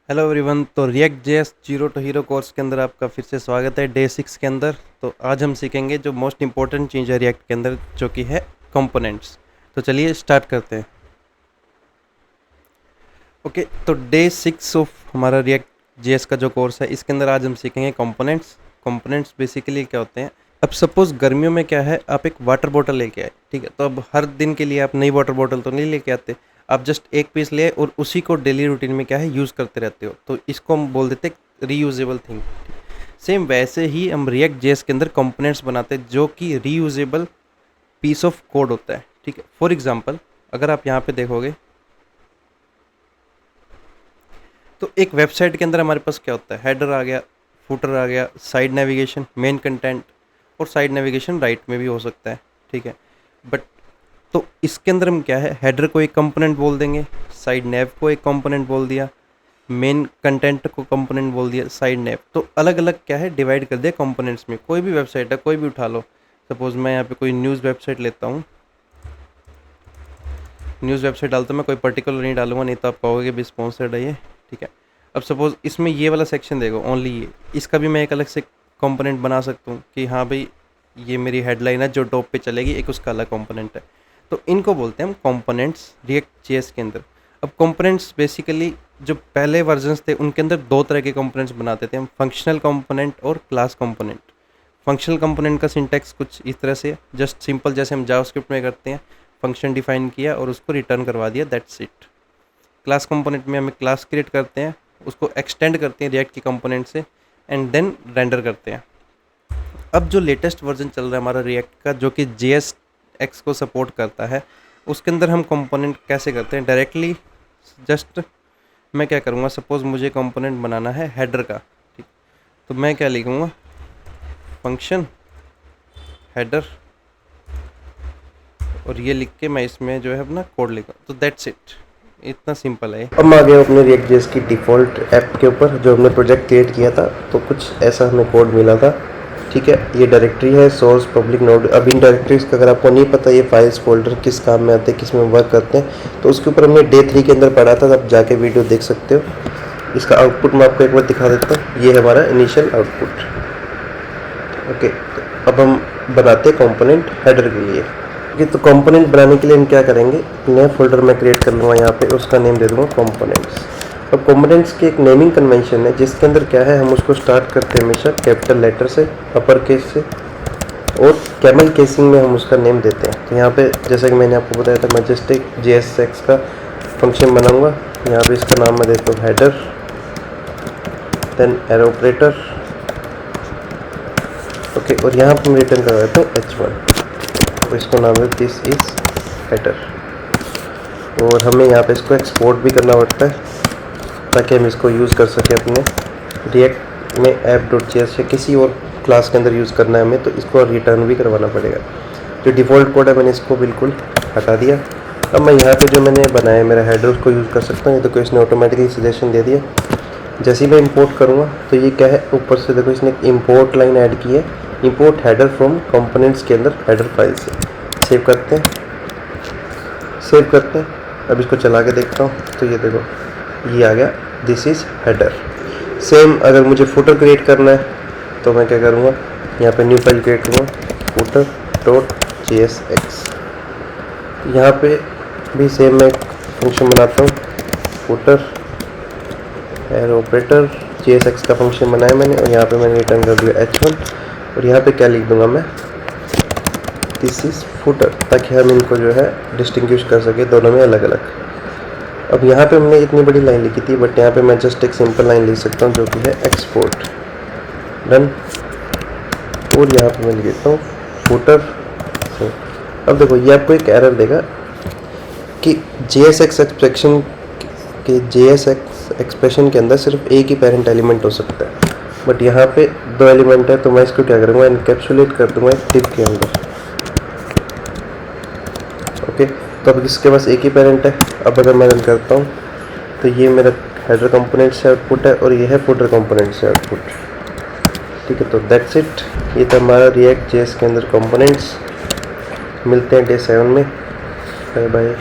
Hello everyone. तो React JS zero to hero course के अंदर आपका फिर से स्वागत है डे 6 के अंदर। तो आज हम सीखेंगे जो मोस्ट इंपॉर्टेंट चीज़ है रिएक्ट के अंदर, जो कि है कंपोनेंट्स। तो चलिए स्टार्ट करते हैं। ओके, तो डे 6 ऑफ हमारा रिएक्ट जेएस का जो कोर्स है, इसके अंदर आज हम सीखेंगे कंपोनेंट्स। कंपोनेंट्स बेसिकली क्या होते हैं? अब सपोज गर्मियों में क्या है, आप एक वाटर बॉटल लेके आए, ठीक है। तो अब हर दिन के लिए आप नई वाटर बॉटल तो नहीं लेके आते, आप जस्ट एक पीस ले आए और उसी को डेली रूटीन में क्या है यूज़ करते रहते हो। तो इसको हम बोल देते हैं रीयूजेबल थिंग। सेम वैसे ही हम रिएक्ट जेएस के अंदर कंपोनेंट्स बनाते हैं जो कि रीयूजेबल पीस ऑफ कोड होता है, ठीक है। फॉर एग्जांपल, अगर आप यहाँ पे देखोगे तो एक वेबसाइट के अंदर हमारे पास क्या होता है, हेडर आ गया, फुटर आ गया, साइड नेविगेशन, मेन कंटेंट, और साइड नेविगेशन राइट में भी हो सकता है, ठीक है। बट तो इसके अंदर हम क्या है, हेडर को एक कंपोनेंट बोल देंगे, साइड नेव को एक कंपोनेंट बोल दिया, मेन कंटेंट को कंपोनेंट बोल दिया, साइड नेव। तो अलग अलग क्या है, डिवाइड कर दिया कंपोनेंट्स में। कोई भी वेबसाइट है, कोई भी उठा लो। सपोज मैं यहाँ पे कोई न्यूज़ वेबसाइट लेता हूँ, न्यूज़ वेबसाइट डालता हूँ, मैं कोई पर्टिकुलर नहीं डालूंगा, नहीं तो आप कहोगे भी स्पॉन्सर्ड है ये, ठीक है। अब सपोज इसमें ये वाला सेक्शन देखो, ओनली ये, इसका भी मैं एक अलग से कंपोनेंट बना सकता हूँ कि हाँ भाई ये मेरी हेडलाइन है जो टॉप पे चलेगी, एक उसका अलग कंपोनेंट है। तो इनको बोलते हैं हम कंपोनेंट्स रिएक्ट जेएस के अंदर। अब कंपोनेंट्स बेसिकली जो पहले वर्जन्स थे उनके अंदर दो तरह के कंपोनेंट्स बनाते थे हम, फंक्शनल कंपोनेंट और क्लास कंपोनेंट। फंक्शनल कंपोनेंट का सिंटैक्स कुछ इस तरह से, जस्ट सिंपल जैसे हम जावास्क्रिप्ट में करते हैं, फंक्शन डिफाइन किया और उसको रिटर्न करवा दिया, दैट्स इट। क्लास कंपोनेंट में हमें क्लास क्रिएट करते हैं, उसको एक्सटेंड करते हैं रिएक्ट के कंपोनेंट से, एंड देन रेंडर करते हैं। अब जो लेटेस्ट वर्जन चल रहा है हमारा रिएक्ट का, जो कि JSX को सपोर्ट करता है, उसके अंदर हम कंपोनेंट कैसे करते हैं डायरेक्टली। जस्ट मैं क्या करूँगा, सपोज मुझे कंपोनेंट बनाना है हेडर का, ठीक। तो मैं क्या लिखूँगा, फंक्शन हेडर, और ये लिख के मैं इसमें जो है अपना कोड लिखूँ। तो दैट्स इट, इतना सिंपल है। अब मैं आ गया अपने रिएक्ट जेएस की डिफ़ॉल्ट ऐप के ऊपर जो हमने प्रोजेक्ट क्रिएट किया था। तो कुछ ऐसा हमें कोड मिला था, ठीक है। ये डायरेक्टरी है सोर्स पब्लिक नोड। अब इन डायरेक्टरीज का अगर आपको नहीं पता ये फाइल्स फोल्डर किस काम में आते हैं, किस में वर्क करते हैं, तो उसके ऊपर हमने डे 3 के अंदर पढ़ा था, आप जाके वीडियो देख सकते हो। इसका आउटपुट मैं आपको एक बार दिखा देता हूँ। ये है हमारा इनिशियल आउटपुट। ओके, तो अब हम बनाते हैं कंपोनेंट हेडर के लिए। ओके, तो कंपोनेंट बनाने के लिए हम क्या करेंगे, नया फोल्डर मैं क्रिएट कर लूँगा यहाँ पे, उसका नेम दे दूँगा कंपोनेंट्स। अब कंपोनेंट्स की एक नेमिंग कन्वेंशन है जिसके अंदर क्या है, हम उसको स्टार्ट करते हैं हमेशा कैपिटल लेटर से, अपर केस से, और कैमल केसिंग में हम उसका नेम देते हैं। तो यहाँ पे जैसा कि मैंने आपको बताया था, मैं जस्ट एक JSX का फंक्शन बनाऊँगा। यहाँ पे इसका नाम मैं देता हूँ header, then arrow operator, okay. और यहाँ पर मैं रिटर्न कर देता हूँ H1, तो इसको नाम है दिस इज हेडर। और हमें यहाँ पे इसको एक्सपोर्ट भी करना पड़ता है ताकि हम इसको यूज़ कर सकें अपने रिएक्ट में app.js या किसी और क्लास के अंदर यूज़ करना है हमें, तो इसको रिटर्न भी करवाना पड़ेगा। जो डिफ़ॉल्ट कोड है मैंने इसको बिल्कुल हटा दिया। अब मैं यहाँ पे जो मैंने बनाया मेरा हेडर उसको यूज़ कर सकता हूँ, तो कोई इसने ऑटोमेटिकली सजेशन दे दिया। जैसे ही मैं इंपोर्ट करूँगा तो ये क्या है, ऊपर से देखो इसने एक इम्पोर्ट लाइन ऐड की है, इंपोर्ट हेडर फ्रॉम कंपोनेंट्स के अंदर हेडर फाइल से। सेव करते हैं, सेव करते हैं। अब इसको चला के देखता हूँ तो ये देखो ये आ गया, दिस इज़ हेडर। सेम अगर मुझे फुटर क्रिएट करना है तो मैं क्या करूँगा, यहाँ पे न्यू फाइल क्रिएट करूँगा, फुटर डॉट JSX। यहाँ पे भी सेम मैं फंक्शन बनाता हूँ, फुटर एरो ऑपरेटर, JSX का फंक्शन बनाया मैंने, और यहाँ पे मैंने रिटर्न कर दिया H1। और यहाँ पे क्या लिख दूँगा मैं, दिस इज़ फुटर, ताकि हम इनको जो है डिस्टिंग्विश कर सके दोनों में अलग अलग। अब यहाँ पे हमने इतनी बड़ी लाइन लिखी थी, बट यहाँ पे मैं जस्ट एक सिंपल लाइन लिख सकता हूँ जो कि है एक्सपोर्ट, डन। और यहाँ पे मैं लिख देता हूँ फुटर। अब देखो ये आपको एक एरर देगा कि JSX एक्सप्रेशन के अंदर सिर्फ एक ही पेरेंट एलिमेंट हो सकता है, बट यहाँ पे दो एलिमेंट है। तो मैं इसको क्या करूँगा, इनकैप्सुलेट कर दूँगा एक टिप के अंदर, ओके। तो अब इसके पास एक ही पेरेंट है। अब अगर मैं रन करता हूँ तो ये मेरा हेडर कंपोनेंट से आउटपुट है और ये है फुटर कंपोनेंट से आउटपुट, ठीक है। तो दैट्स इट, ये था हमारा रिएक्ट जेएस के अंदर कंपोनेंट्स। मिलते हैं डे 7 में, बाय बाय।